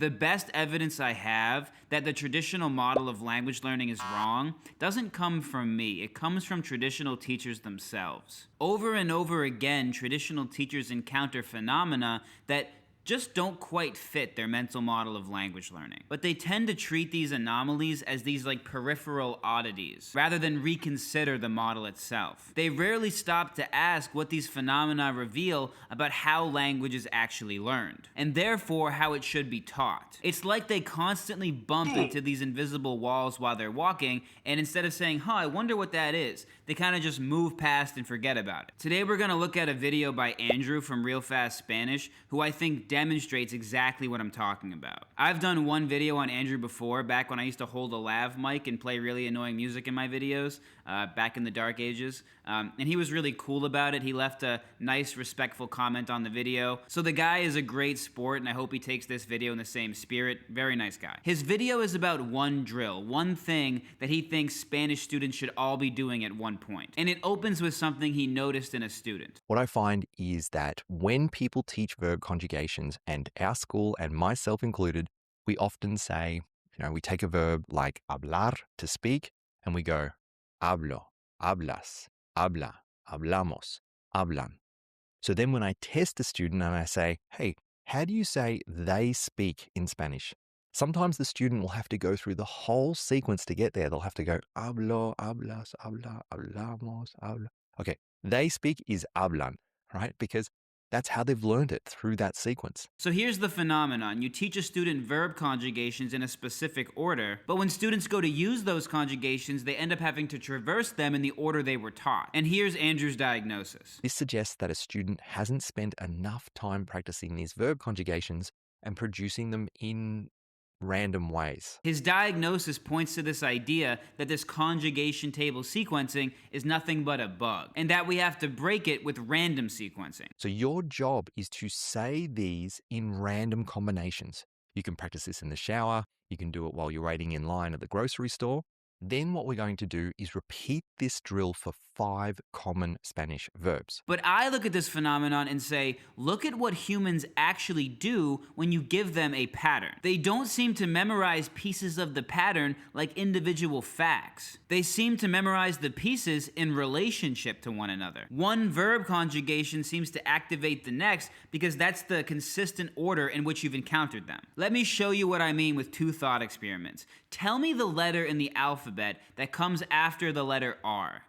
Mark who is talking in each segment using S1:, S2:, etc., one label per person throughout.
S1: The best evidence I have that the traditional model of language learning is wrong doesn't come from me. It comes from traditional teachers themselves. Over and over again, traditional teachers encounter phenomena that just don't quite fit their mental model of language learning. But they tend to treat these anomalies as these peripheral oddities, rather than reconsider the model itself. They rarely stop to ask what these phenomena reveal about how language is actually learned, and therefore how it should be taught. It's like they constantly bump into these invisible walls while they're walking, and instead of saying, I wonder what that is, they kind of just move past and forget about it. Today we're gonna look at a video by Andrew from Real Fast Spanish, who I think demonstrates exactly what I'm talking about. I've done one video on Andrew before, back when I used to hold a lav mic and play really annoying music in my videos, back in the dark ages, and he was really cool about it. He left a nice, respectful comment on the video. So the guy is a great sport, and I hope he takes this video in the same spirit. Very nice guy. His video is about one drill, one thing that he thinks Spanish students should all be doing at one point. And it opens with something he noticed in a student.
S2: What I find is that when people teach verb conjugations, and our school and myself included, we often say, we take a verb like hablar, to speak, and we go hablo, hablas, habla, hablamos, hablan. So then when I test a student and I say, hey, how do you say they speak in Spanish? Sometimes the student will have to go through the whole sequence to get there. They'll have to go hablo, hablas, habla, hablamos, habla. Okay, they speak is hablan, right? Because that's how they've learned it, through that sequence.
S1: So here's the phenomenon. You teach a student verb conjugations in a specific order, but when students go to use those conjugations, they end up having to traverse them in the order they were taught. And here's Andrew's diagnosis.
S2: This suggests that a student hasn't spent enough time practicing these verb conjugations and producing them in random ways.
S1: His diagnosis points to this idea that this conjugation table sequencing is nothing but a bug, and that we have to break it with random sequencing.
S2: So your job is to say these in random combinations. You can practice this in the shower, you can do it while you're waiting in line at the grocery store. Then what we're going to do is repeat this drill for 5 common Spanish verbs.
S1: But I look at this phenomenon and say, look at what humans actually do when you give them a pattern. They don't seem to memorize pieces of the pattern like individual facts. They seem to memorize the pieces in relationship to one another. One verb conjugation seems to activate the next because that's the consistent order in which you've encountered them. Let me show you what I mean with 2 thought experiments. Tell me the letter in the alphabet that comes after the letter R.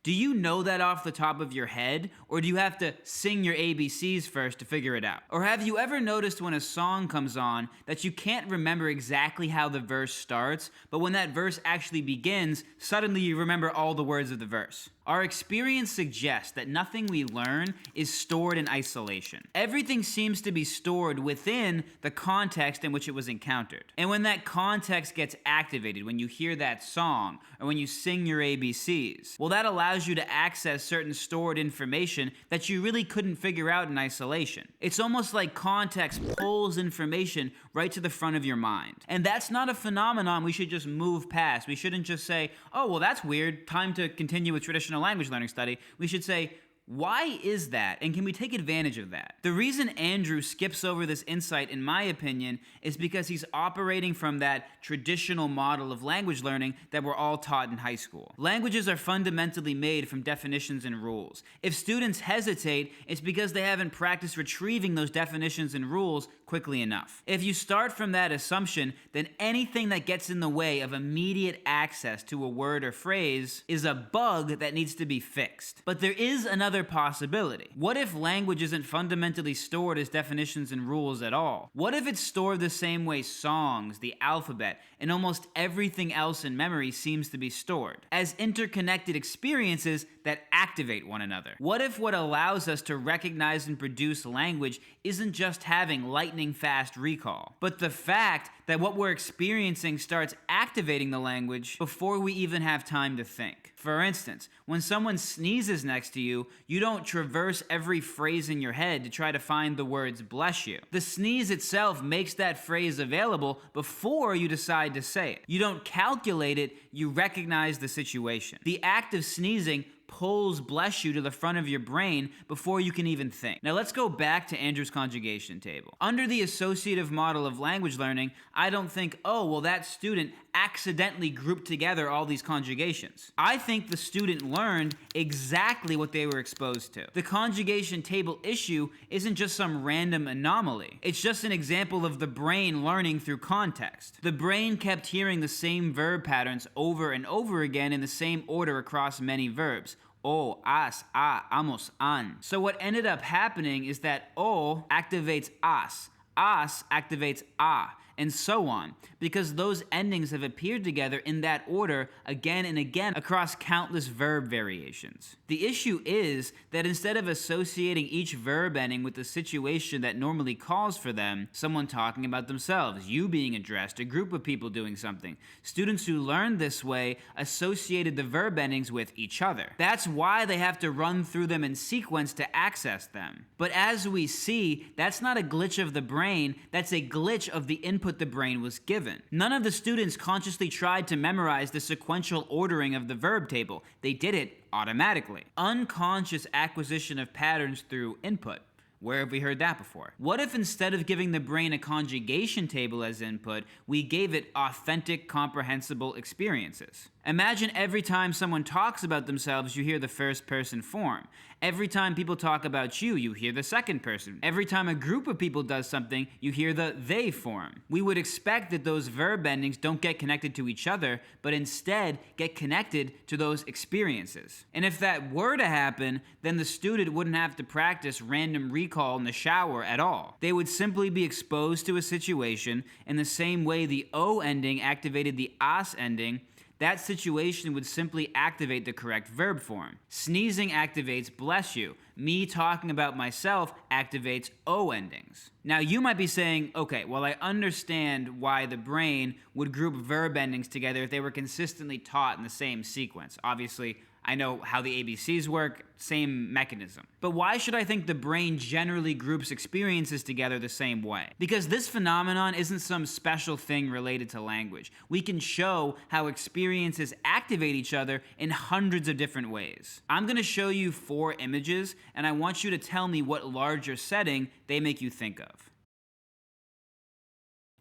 S1: Do you know that off the top of your head, or do you have to sing your ABCs first to figure it out? Or have you ever noticed when a song comes on that you can't remember exactly how the verse starts, but when that verse actually begins, suddenly you remember all the words of the verse? Our experience suggests that nothing we learn is stored in isolation. Everything seems to be stored within the context in which it was encountered. And when that context gets activated, when you hear that song, or when you sing your ABCs, well, that allows you to access certain stored information that you really couldn't figure out in isolation. It's almost like context pulls information right to the front of your mind. And that's not a phenomenon we should just move past. We shouldn't just say, oh, well, that's weird, time to continue with traditional language learning study. We should say, why is that, and can we take advantage of that? The reason Andrew skips over this insight, in my opinion, is because he's operating from that traditional model of language learning that we're all taught in high school. Languages are fundamentally made from definitions and rules. If students hesitate, it's because they haven't practiced retrieving those definitions and rules quickly enough. If you start from that assumption, then anything that gets in the way of immediate access to a word or phrase is a bug that needs to be fixed. But there is another possibility. What if language isn't fundamentally stored as definitions and rules at all? What if it's stored the same way songs, the alphabet, and almost everything else in memory seems to be stored, as interconnected experiences that activate one another? What if what allows us to recognize and produce language isn't just having lightning fast recall, but the fact that what we're experiencing starts activating the language before we even have time to think? For instance, when someone sneezes next to you, you don't traverse every phrase in your head to try to find the words bless you. The sneeze itself makes that phrase available before you decide to say it. You don't calculate it, you recognize the situation. The act of sneezing pulls bless you to the front of your brain before you can even think. Now let's go back to Andrew's conjugation table. Under the associative model of language learning, I don't think, oh, well, that student accidentally grouped together all these conjugations. I think the student learned exactly what they were exposed to. The conjugation table issue isn't just some random anomaly. It's just an example of the brain learning through context. The brain kept hearing the same verb patterns over and over again in the same order across many verbs. O, as, a, amos, an. So what ended up happening is that O activates as activates a, and so on, because those endings have appeared together in that order again and again across countless verb variations. The issue is that instead of associating each verb ending with the situation that normally calls for them, someone talking about themselves, you being addressed, a group of people doing something, students who learned this way associated the verb endings with each other. That's why they have to run through them in sequence to access them. But as we see, that's not a glitch of the brain, that's a glitch of the input the brain was given. None of the students consciously tried to memorize the sequential ordering of the verb table. They did it automatically. Unconscious acquisition of patterns through input. Where have we heard that before? What if instead of giving the brain a conjugation table as input, we gave it authentic, comprehensible experiences? Imagine every time someone talks about themselves, you hear the first person form. Every time people talk about you, you hear the second person. Every time a group of people does something, you hear the they form. We would expect that those verb endings don't get connected to each other, but instead get connected to those experiences. And if that were to happen, then the student wouldn't have to practice random recall in the shower at all. They would simply be exposed to a situation in the same way the O ending activated the as ending. That situation would simply activate the correct verb form. Sneezing activates bless you. Me talking about myself activates O endings. Now you might be saying, okay, well I understand why the brain would group verb endings together if they were consistently taught in the same sequence. Obviously, I know how the ABCs work, same mechanism. But why should I think the brain generally groups experiences together the same way? Because this phenomenon isn't some special thing related to language. We can show how experiences activate each other in hundreds of different ways. I'm going to show you 4 images, and I want you to tell me what larger setting they make you think of.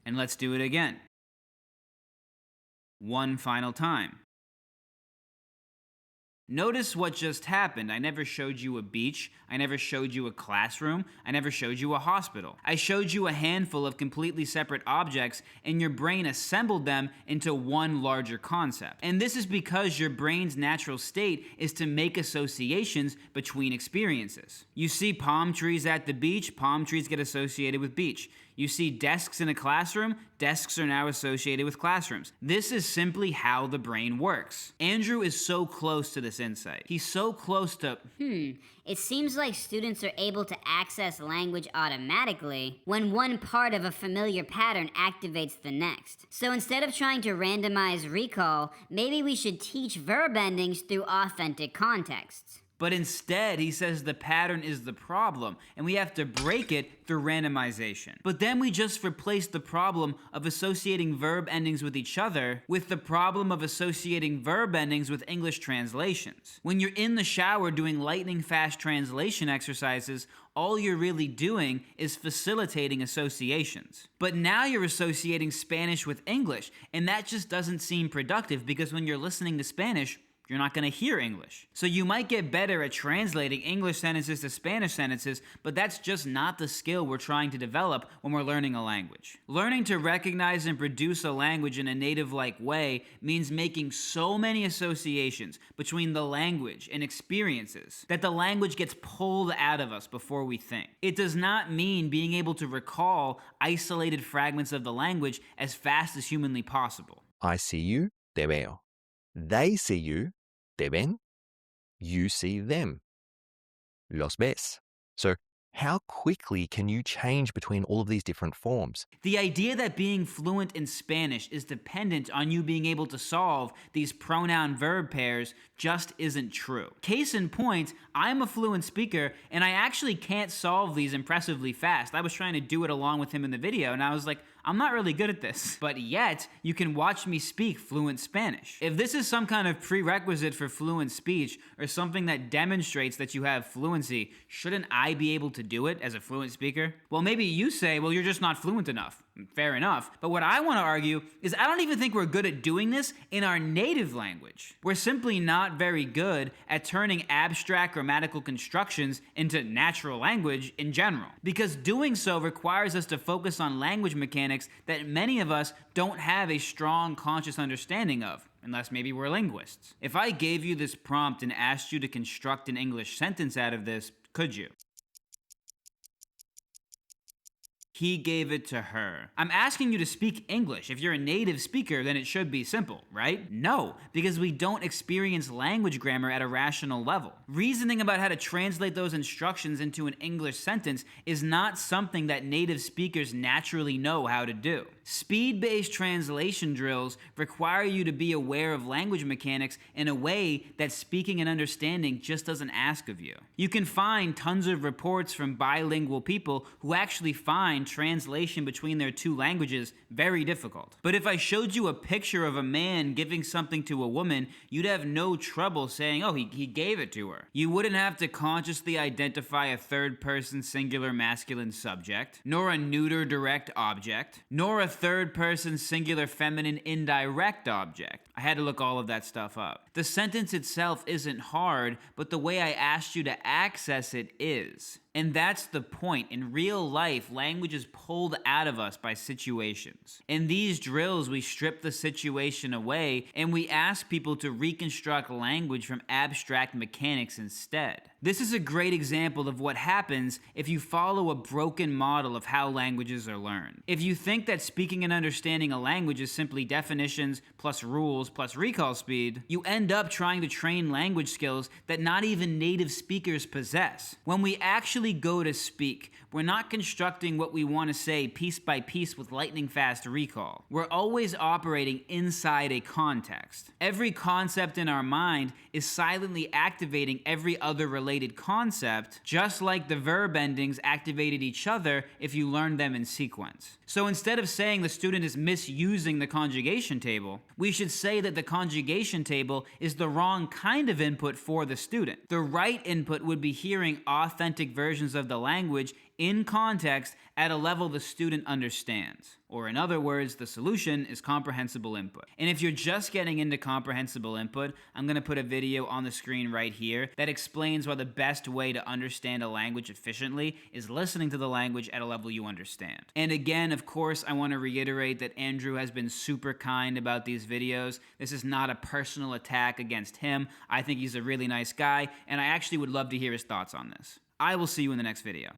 S1: And let's do it again. One final time. Notice what just happened. I never showed you a beach. I never showed you a classroom. I never showed you a hospital. I showed you a handful of completely separate objects, and your brain assembled them into one larger concept. And this is because your brain's natural state is to make associations between experiences. You see palm trees at the beach, palm trees get associated with beach. You see desks in a classroom, desks are now associated with classrooms. This is simply how the brain works. Andrew is so close to this insight. He's so close to,
S3: It seems like students are able to access language automatically when one part of a familiar pattern activates the next. So instead of trying to randomize recall, maybe we should teach verb endings through authentic contexts.
S1: But instead, he says the pattern is the problem, and we have to break it through randomization. But then we just replace the problem of associating verb endings with each other with the problem of associating verb endings with English translations. When you're in the shower doing lightning fast translation exercises, all you're really doing is facilitating associations. But now you're associating Spanish with English, and that just doesn't seem productive because when you're listening to Spanish, you're not going to hear English. So you might get better at translating English sentences to Spanish sentences, but that's just not the skill we're trying to develop when we're learning a language. Learning to recognize and produce a language in a native-like way means making so many associations between the language and experiences that the language gets pulled out of us before we think. It does not mean being able to recall isolated fragments of the language as fast as humanly possible.
S2: I see you, te veo. They see you, te ven. You see them, los ves. So how quickly can you change between all of these different forms?
S1: The idea that being fluent in Spanish is dependent on you being able to solve these pronoun-verb pairs just isn't true. Case in point, I'm a fluent speaker, and I actually can't solve these impressively fast. I was trying to do it along with him in the video, and I was like, I'm not really good at this, but yet you can watch me speak fluent Spanish. If this is some kind of prerequisite for fluent speech or something that demonstrates that you have fluency, shouldn't I be able to do it as a fluent speaker? Well, maybe you say, well, you're just not fluent enough. Fair enough. But what I want to argue is I don't even think we're good at doing this in our native language. We're simply not very good at turning abstract grammatical constructions into natural language in general. Because doing so requires us to focus on language mechanics that many of us don't have a strong conscious understanding of. Unless maybe we're linguists. If I gave you this prompt and asked you to construct an English sentence out of this, could you? He gave it to her. I'm asking you to speak English. If you're a native speaker, then it should be simple, right? No, because we don't experience language grammar at a rational level. Reasoning about how to translate those instructions into an English sentence is not something that native speakers naturally know how to do. Speed-based translation drills require you to be aware of language mechanics in a way that speaking and understanding just doesn't ask of you. You can find tons of reports from bilingual people who actually find translation between their two languages very difficult. But if I showed you a picture of a man giving something to a woman, you'd have no trouble saying, oh, he gave it to her. You wouldn't have to consciously identify a third-person singular masculine subject, nor a neuter direct object, nor a third-person singular feminine indirect object. I had to look all of that stuff up. The sentence itself isn't hard, but the way I asked you to access it is. And that's the point. In real life, language is pulled out of us by situations. In these drills, we strip the situation away and we ask people to reconstruct language from abstract mechanics instead. This is a great example of what happens if you follow a broken model of how languages are learned. If you think that speaking and understanding a language is simply definitions plus rules plus recall speed, you end up trying to train language skills that not even native speakers possess. When we actually go to speak, we're not constructing what we want to say piece by piece with lightning fast recall. We're always operating inside a context. Every concept in our mind is silently activating every other related concept, just like the verb endings activated each other if you learned them in sequence. So instead of saying the student is misusing the conjugation table, we should say that the conjugation table is the wrong kind of input for the student. The right input would be hearing authentic versions of the language in context at a level the student understands. Or in other words, the solution is comprehensible input. And if you're just getting into comprehensible input, I'm going to put a video on the screen right here that explains why the best way to understand a language efficiently is listening to the language at a level you understand. And again, of course, I want to reiterate that Andrew has been super kind about these videos. This is not a personal attack against him. I think he's a really nice guy, and I actually would love to hear his thoughts on this. I will see you in the next video.